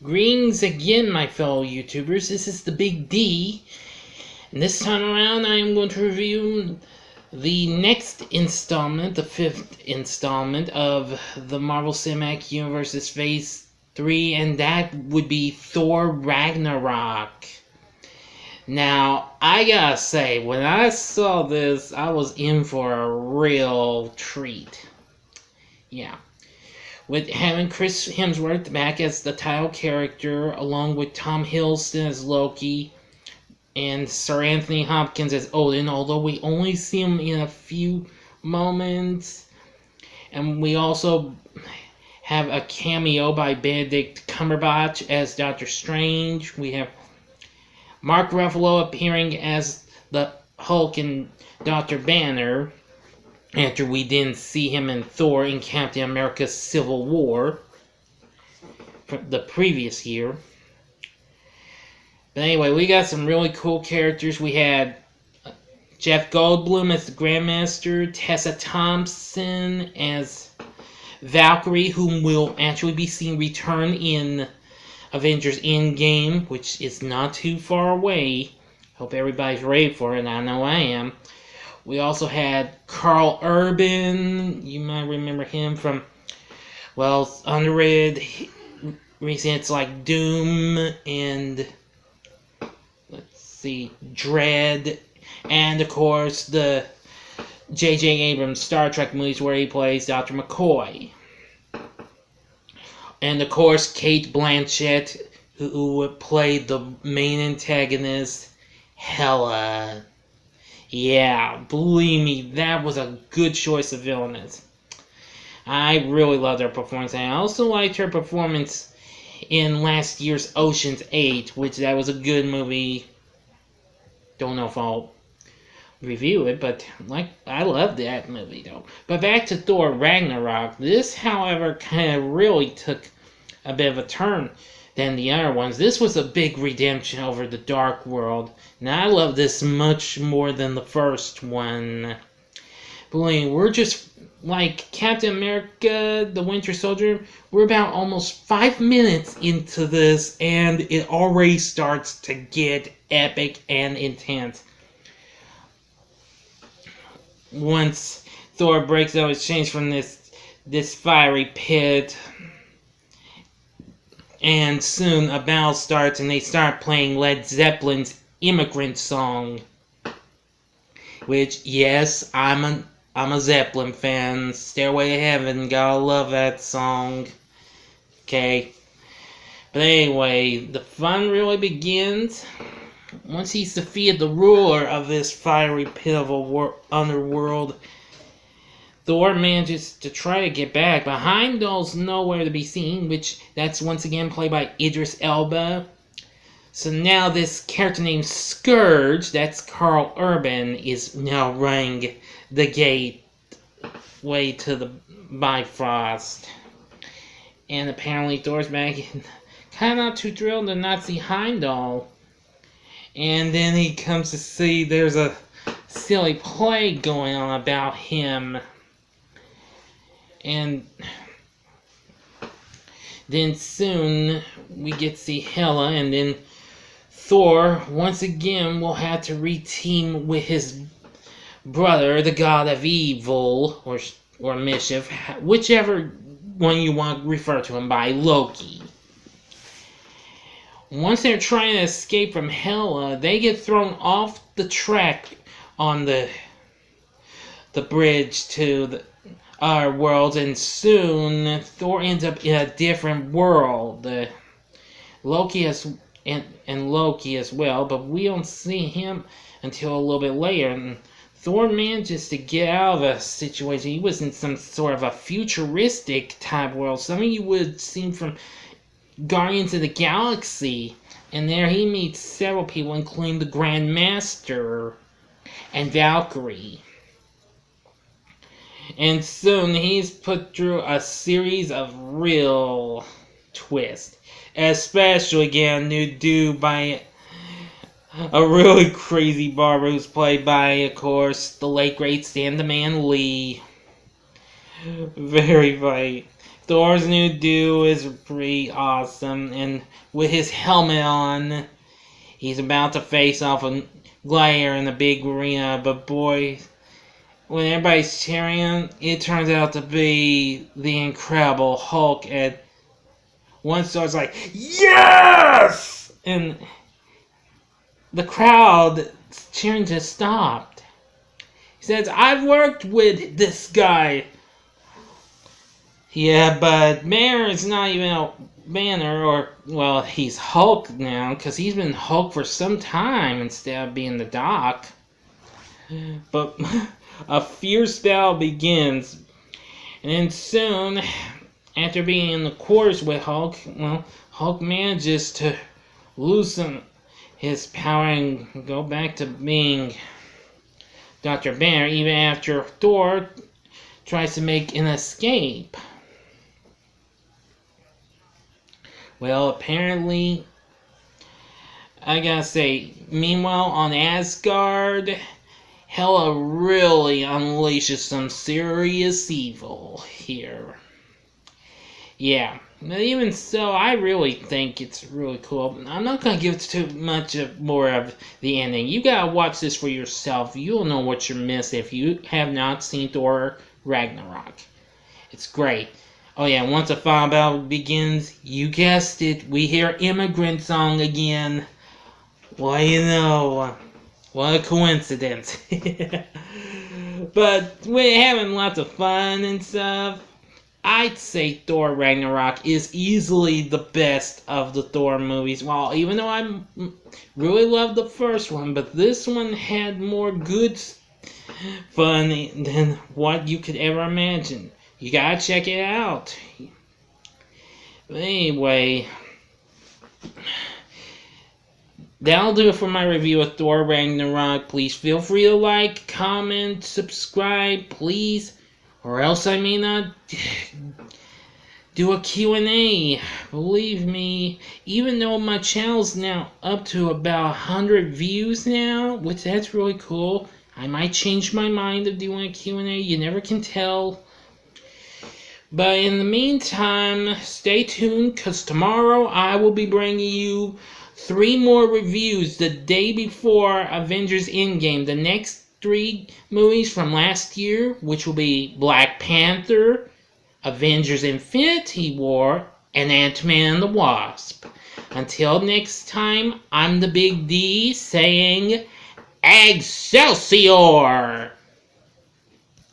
Greetings again, my fellow YouTubers. This is the Big D, and this time around I am going to review the next installment, the 5th installment of the Marvel Cinematic Universe's Phase 3, and that would be Thor Ragnarok. Now, I gotta say, when I saw this, I was in for a real treat. Yeah. With having Chris Hemsworth back as the title character, along with Tom Hiddleston as Loki, and Sir Anthony Hopkins as Odin, although we only see him in a few moments. And we also have a cameo by Benedict Cumberbatch as Doctor Strange. We have Mark Ruffalo appearing as the Hulk and Dr. Banner, after we didn't see him in Thor in Captain America Civil War from the previous year. But anyway, we got some really cool characters. We had Jeff Goldblum as the Grandmaster, Tessa Thompson as Valkyrie, whom will actually be seen return in Avengers Endgame, which is not too far away. Hope everybody's ready for it, I know I am. We also had Carl Urban. You might remember him from, well, underrated recents like Doom and, let's see, Dread. And, of course, the J.J. Abrams Star Trek movies where he plays Dr. McCoy. And, of course, Kate Blanchett, who played the main antagonist, Hela. Yeah, believe me, that was a good choice of villainess. I really loved her performance, and I also liked her performance in last year's Ocean's 8, which that was a good movie. Don't know if I'll review it, but I loved that movie though. But back to Thor Ragnarok. This, however, kind of really took a bit of a turn than the other ones. This was a big redemption over the Dark World. Now, I love this much more than the first one. Believe me, we're just like Captain America, the Winter Soldier. We're about almost 5 minutes into this, and it already starts to get epic and intense. Once Thor breaks out his chains from this fiery pit, and soon a battle starts, and they start playing Led Zeppelin's Immigrant Song. Which, yes, I'm a Zeppelin fan. Stairway to Heaven, gotta love that song. Okay. But anyway, the fun really begins once he's defeated the ruler of this fiery pit of a underworld. Thor manages to try to get back, but Heimdall's nowhere to be seen, which that's once again played by Idris Elba. So now this character named Scourge, that's Carl Urban, is now running the gateway to the Bifrost. And apparently Thor's back, kind of not too thrilled to not see Heimdall. And then he comes to see there's a silly play going on about him. And then soon we get to see Hela, and then Thor once again will have to re-team with his brother, the god of evil or mischief, whichever one you want to refer to him by, Loki. Once they're trying to escape from Hela, they get thrown off the track on the bridge to the our worlds, and soon Thor ends up in a different world. Loki and Loki as well, but we don't see him until a little bit later. And Thor manages to get out of a situation. He was in some sort of a futuristic type world. Some of you would have seen from Guardians of the Galaxy, and there he meets several people, including the Grand Master and Valkyrie. And soon he's put through a series of real twists. Especially getting a new dude by a really crazy barber who's played by, of course, the late great Stan the Man Lee. Very funny. Thor's new do is pretty awesome, and with his helmet on, he's about to face off a Gladiator in the big arena, but boy, when everybody's cheering him, it turns out to be the Incredible Hulk, and one starts like, yes! And the crowd cheering just stopped. He says, I've worked with this guy. Yeah, but Banner is not even a Banner, or, well, he's Hulk now, because he's been Hulk for some time instead of being the Doc. But a fierce battle begins, and then soon, after being in the quarters with Hulk, well, Hulk manages to loosen his power and go back to being Dr. Banner, even after Thor tries to make an escape. Well, apparently, I gotta say, meanwhile on Asgard, Hela really unleashes some serious evil here. Yeah, but even so, I really think it's really cool. I'm not gonna give too much more of the ending. You gotta watch this for yourself. You'll know what you're missing if you have not seen Thor Ragnarok. It's great. Oh yeah, once the final battle begins, you guessed it, we hear Immigrant Song again. Well, you know, what a coincidence. But we're having lots of fun and stuff. I'd say Thor Ragnarok is easily the best of the Thor movies. Well, even though I really love the first one, but this one had more good fun than what you could ever imagine. You gotta check it out. But anyway, that'll do it for my review of Thor Ragnarok. Please feel free to like, comment, subscribe, please. Or else I may not do a Q&A. Believe me, even though my channel's now up to about 100 views now, which that's really cool, I might change my mind of doing a Q&A. You never can tell. But in the meantime, stay tuned, because tomorrow I will be bringing you 3 more reviews the day before Avengers Endgame. The next 3 movies from last year, which will be Black Panther, Avengers Infinity War, and Ant-Man and the Wasp. Until next time, I'm the Big D saying, Excelsior!